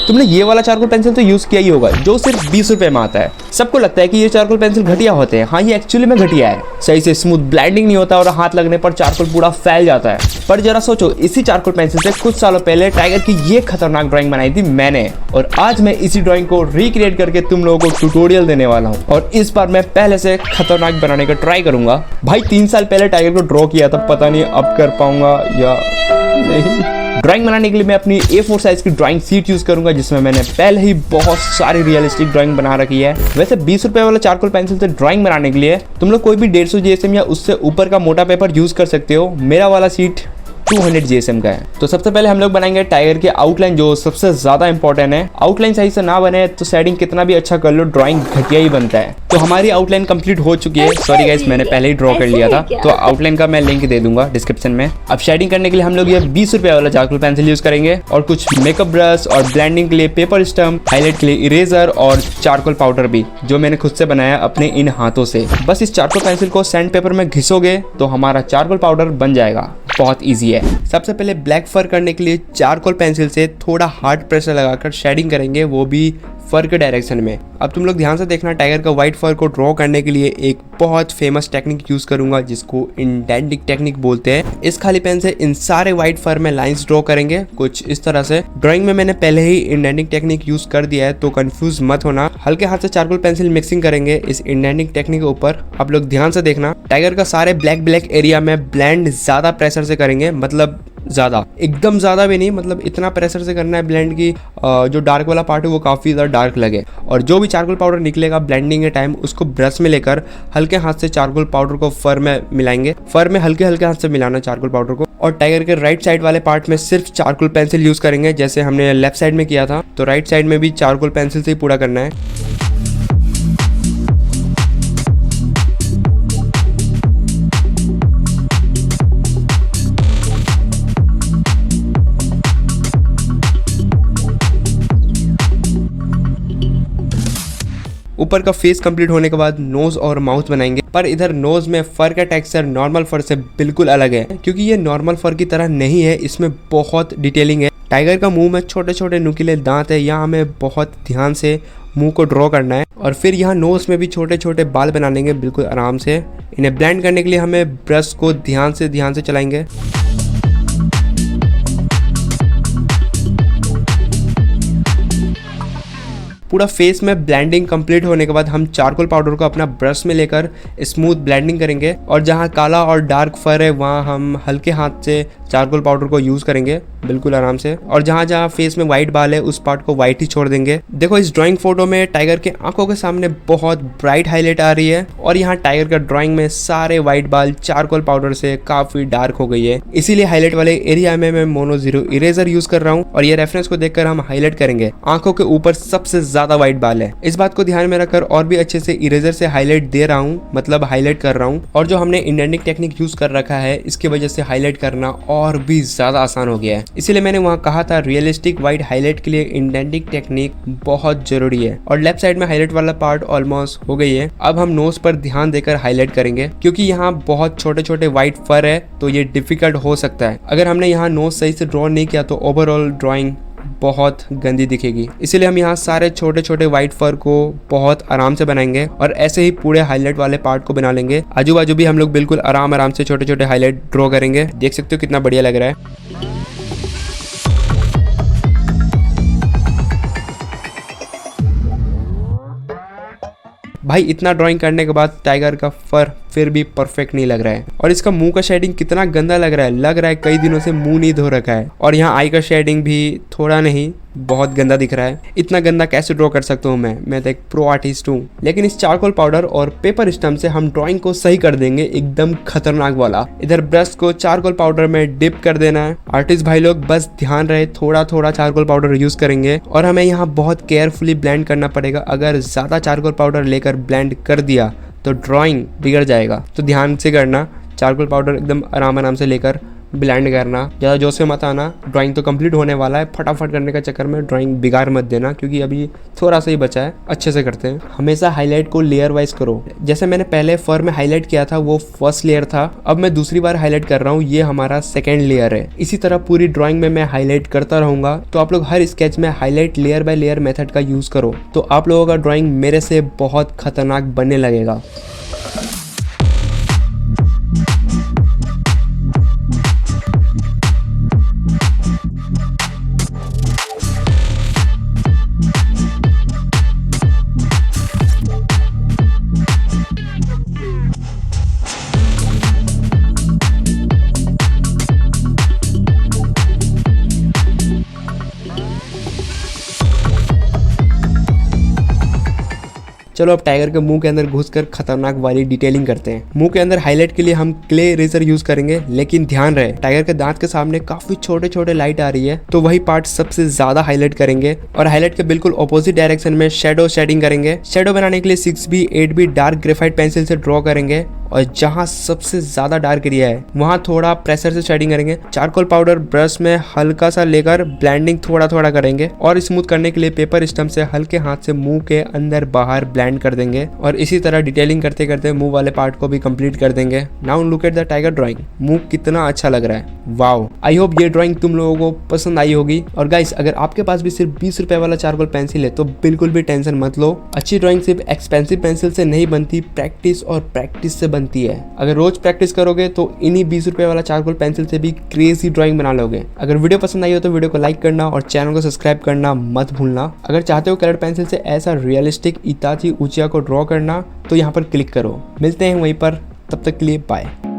तुमने ये वाला चारकोल पेंसिल तो यूज किया ही होगा जो सिर्फ 20 रुपए में आता है। सबको लगता है कि ये चारकोल पेंसिल घटिया होते हैं। हाँ, ये एक्चुअली में घटिया है। सही से स्मूथ ब्लेंडिंग नहीं होता और हाथ लगने पर चारकोल पूरा फैल जाता है। पर जरा सोचो, इसी चारकोल पेंसिल से कुछ सालों पहले टाइगर की ये खतरनाक ड्राइंग बनाई थी मैंने, और आज मैं इसी ड्राइंग को रिक्रिएट करके तुम लोगों को ट्यूटोरियल देने वाला हूँ। और इस बार मैं पहले से खतरनाक बनाने का ट्राई करूंगा। भाई 3 साल पहले टाइगर को ड्रॉ किया था, पता नहीं अब कर पाऊंगा या नहीं। ड्राइंग बनाने के लिए मैं अपनी A4 साइज की ड्राइंग शीट यूज करूंगा, जिसमें मैंने पहले ही बहुत सारी रियलिस्टिक ड्राइंग बना रखी है। वैसे 20 रुपए वाला चारकोल पेंसिल से ड्राइंग बनाने के लिए तुम लोग कोई भी 150 GSM या उससे ऊपर का मोटा पेपर यूज कर सकते हो। मेरा वाला शीट 200 GSM का है। तो सबसे पहले हम लोग बनाएंगे टाइगर के आउटलाइन, जो सबसे ज्यादा इंपॉर्टेंट है। आउटलाइन सही से ना बने तो शेडिंग कितना भी अच्छा कर लो, ड्राइंग घटिया ही बनता है। तो हमारी आउटलाइन कंप्लीट हो चुकी है। सॉरी गाइस, मैंने पहले ही ड्रॉ कर लिया था, तो आउटलाइन का मैं लिंक दे दूंगा डिस्क्रिप्शन में। अब शेडिंग करने के लिए हम लोग ये 20 रुपए वाला चारकोल पेंसिल यूज करेंगे, और कुछ मेकअप ब्रश, और ब्लेंडिंग के लिए पेपर स्टम्प, हाईलाइट के लिए इरेजर और चारकोल पाउडर भी, जो मैंने खुद से बनाया अपने इन हाथों से। बस इस चारकोल पेंसिल को सैंड पेपर में घिसोगे तो हमारा चारकोल पाउडर बन जाएगा। बहुत ईजी है। सबसे पहले ब्लैक फर करने के लिए चारकोल पेंसिल से थोड़ा हार्ड प्रेशर लगाकर शेडिंग करेंगे, वो भी फर के डायरेक्शन में। अब तुम लोग ध्यान से देखना, टाइगर का व्हाइट फर को ड्रॉ करने के लिए एक बहुत फेमस टेक्निक यूज करूंगा, जिसको इंडेंटिंग टेक्निक बोलते हैं। इस खाली पेन से इन सारे व्हाइट फर में लाइंस ड्रॉ करेंगे कुछ इस तरह से। ड्राइंग में मैंने पहले ही इंडेंटिंग टेक्निक यूज कर दिया है, तो कंफ्यूज मत होना। हल्के हाथ से चारकोल पेंसिल मिक्सिंग करेंगे इस इंडेंटिंग टेक्निक के ऊपर। आप लोग ध्यान से देखना, टाइगर का सारे ब्लैक एरिया में ब्लेंड ज्यादा प्रेशर से करेंगे, मतलब ज़्यादा, एकदम ज़्यादा भी नहीं, मतलब इतना प्रेशर से करना है ब्लेंड की जो डार्क वाला पार्ट है वो काफ़ी ज़्यादा डार्क लगे। और जो भी चारकोल पाउडर निकलेगा ब्लेंडिंग के टाइम, उसको ब्रश में लेकर हल्के हाथ से चारकोल पाउडर को फर में मिलाएंगे। फर में हल्के हाथ से मिलाना चारकोल पाउडर को। और टाइगर के राइट साइड वाले पार्ट में सिर्फ चारकोल पेंसिल यूज़ करेंगे, जैसे हमने लेफ्ट साइड में किया था, तो राइट साइड में भी चारकोल पेंसिल से ही पूरा करना है। ऊपर का फेस कंप्लीट होने के बाद नोज और माउथ बनाएंगे, पर इधर नोज में फर का टेक्सचर नॉर्मल फर से बिल्कुल अलग है, क्योंकि ये नॉर्मल फर की तरह नहीं है, इसमें बहुत डिटेलिंग है। टाइगर का मुंह में छोटे छोटे नुकीले दांत है, यहाँ हमें बहुत ध्यान से मुंह को ड्रॉ करना है। और फिर यहाँ नोज में भी छोटे छोटे बाल बना लेंगे बिल्कुल आराम से। इन्हें ब्लेंड करने के लिए हमें ब्रश को ध्यान से चलाएंगे। पूरा फेस में ब्लेंडिंग कंप्लीट होने के बाद हम चारकोल पाउडर को अपना ब्रश में लेकर स्मूथ ब्लेंडिंग करेंगे, और जहाँ काला और डार्क फर है वहाँ हम हल्के हाथ से चारकोल पाउडर को यूज करेंगे बिल्कुल आराम से। और जहाँ जहाँ फेस में व्हाइट बाल है उस पार्ट को व्हाइट ही छोड़ देंगे। देखो इस ड्राइंग फोटो में टाइगर के आंखों के सामने बहुत ब्राइट हाईलाइट आ रही है, और यहाँ टाइगर का ड्राइंग में सारे व्हाइट बाल चारकोल पाउडर से काफी डार्क हो गई है, इसीलिए हाईलाइट वाले एरिया में मैं मोनो 0 इरेजर यूज कर रहा हूँ। और ये रेफरेंस को देखकर हम हाईलाइट करेंगे। आंखों के ऊपर सबसे ज्यादा व्हाइट बाल है, इस बात को ध्यान में रखकर और भी अच्छे से इरेजर से हाईलाइट दे रहा हूँ, मतलब हाईलाइट कर रहा हूँ। और जो हमने इंडेंटिंग टेक्निक यूज कर रखा है, इसकी वजह से हाईलाइट करना और भी ज्यादा आसान हो गया है। इसीलिए मैंने वहाँ कहा था रियलिस्टिक व्हाइट हाईलाइट के लिए इंडेंटिंग टेक्निक बहुत जरूरी है। और लेफ्ट साइड में हाईलाइट वाला पार्ट ऑलमोस्ट हो गई है। अब हम नोज पर ध्यान देकर हाईलाइट करेंगे, क्योंकि यहाँ बहुत छोटे छोटे व्हाइट फर है, तो ये डिफिकल्ट हो सकता है। अगर हमने यहाँ नोज सही से ड्रॉ नहीं किया तो ओवरऑल ड्राइंग बहुत गंदी दिखेगी। इसीलिए हम यहाँ सारे छोटे छोटे व्हाइट फर को बहुत आराम से बनाएंगे, और ऐसे ही पूरे हाईलाइट वाले पार्ट को बना लेंगे। आजू बाजू भी हम लोग बिल्कुल आराम से छोटे छोटे हाईलाइट ड्रॉ करेंगे। देख सकते हो कितना बढ़िया लग रहा है। भाई इतना ड्राइंग करने के बाद टाइगर का फर फिर भी परफेक्ट नहीं लग रहा है, और इसका मुंह का शेडिंग कितना गंदा लग रहा है कई दिनों से मुंह नहीं धो रखा है। और यहाँ आई का शेडिंग भी थोड़ा नहीं, बहुत गंदा दिख रहा है। इतना गंदा कैसे ड्रॉ कर सकता हूँ मैं तो एक प्रो आर्टिस्ट हूँ। लेकिन इस चारकोल पाउडर और पेपर स्टम्प से हम ड्राइंग को सही कर देंगे, एकदम खतरनाक वाला। इधर ब्रश को चारकोल पाउडर में डिप कर देना है। आर्टिस्ट भाई लोग बस ध्यान रहे, थोड़ा थोड़ा चारकोल पाउडर यूज करेंगे, और हमें यहाँ बहुत केयरफुली ब्लेंड करना पड़ेगा। अगर ज्यादा चारकोल पाउडर लेकर ब्लेंड कर दिया तो ड्राइंग बिगड़ जाएगा, तो ध्यान से करना। चारकोल पाउडर एकदम आराम से लेकर ब्लेंड करना, ज़्यादा जोश से मत आना, ड्राइंग तो कंप्लीट होने वाला है, फटाफट करने का चक्कर में ड्राइंग बिगाड़ मत देना क्योंकि अभी थोड़ा सा ही बचा है, अच्छे से करते हैं। हमेशा हाईलाइट को लेयर वाइज करो, जैसे मैंने पहले फर में हाईलाइट किया था वो फर्स्ट लेयर था, अब मैं दूसरी बार हाईलाइट कर रहा हूँ, ये हमारा सेकेंड लेयर है। इसी तरह पूरी ड्राइंग में मैं हाईलाइट करता रहूंगा। तो आप लोग हर स्केच में highlight layer by layer method का यूज करो, तो आप लोगों का ड्राइंग मेरे से बहुत खतरनाक बनने लगेगा। चलो अब टाइगर के मुंह के अंदर घुसकर खतरनाक वाली डिटेलिंग करते हैं। मुंह के अंदर हाईलाइट के लिए हम क्ले इरेजर यूज करेंगे, लेकिन ध्यान रहे टाइगर के दांत के सामने काफी छोटे छोटे लाइट आ रही है, तो वही पार्ट सबसे ज्यादा हाईलाइट करेंगे। और हाईलाइट के बिल्कुल ऑपोजिट डायरेक्शन में शेडो शेडिंग करेंगे। शेडो बनाने के लिए 6B 8B dark graphite pencil से ड्रॉ करेंगे और जहां सबसे ज्यादा डार्क एरिया है वहां थोड़ा प्रेशर से शेडिंग करेंगे। चारकोल पाउडर ब्रश में हल्का सा लेकर ब्लेंडिंग थोड़ा थोड़ा करेंगे और स्मूथ करने के लिए पेपर स्टम्प से हल्के हाथ से मुंह के अंदर बाहर ब्लेंड कर देंगे। और इसी तरह डिटेलिंग करते करते मुंह वाले पार्ट को भी कंप्लीट कर देंगे। Now look at the tiger drawing. मुंह कितना अच्छा लग रहा है, वाओ। आई होप ये ड्राइंग तुम लोगों को पसंद आई होगी। और गाइस, अगर आपके पास भी सिर्फ 20 रुपए वाला चारकोल पेंसिल है तो बिल्कुल भी टेंशन मत लो। अच्छी ड्राइंग सिर्फ एक्सपेंसिव पेंसिल से नहीं बनती, प्रैक्टिस और प्रैक्टिस से बनती है। अगर रोज प्रैक्टिस करोगे तो इन्हीं 20 रुपए वाला चारकोल पेंसिल से भी क्रेजी ड्राइंग बना लोगे। अगर वीडियो पसंद आई हो तो वीडियो को लाइक करना और चैनल को सब्सक्राइब करना मत भूलना। अगर चाहते हो कलर पेंसिल से ऐसा रियलिस्टिक इताची ऊंचिया को ड्रॉ करना तो यहाँ पर क्लिक करो। मिलते हैं वहीं पर, तब तक के लिए बाय।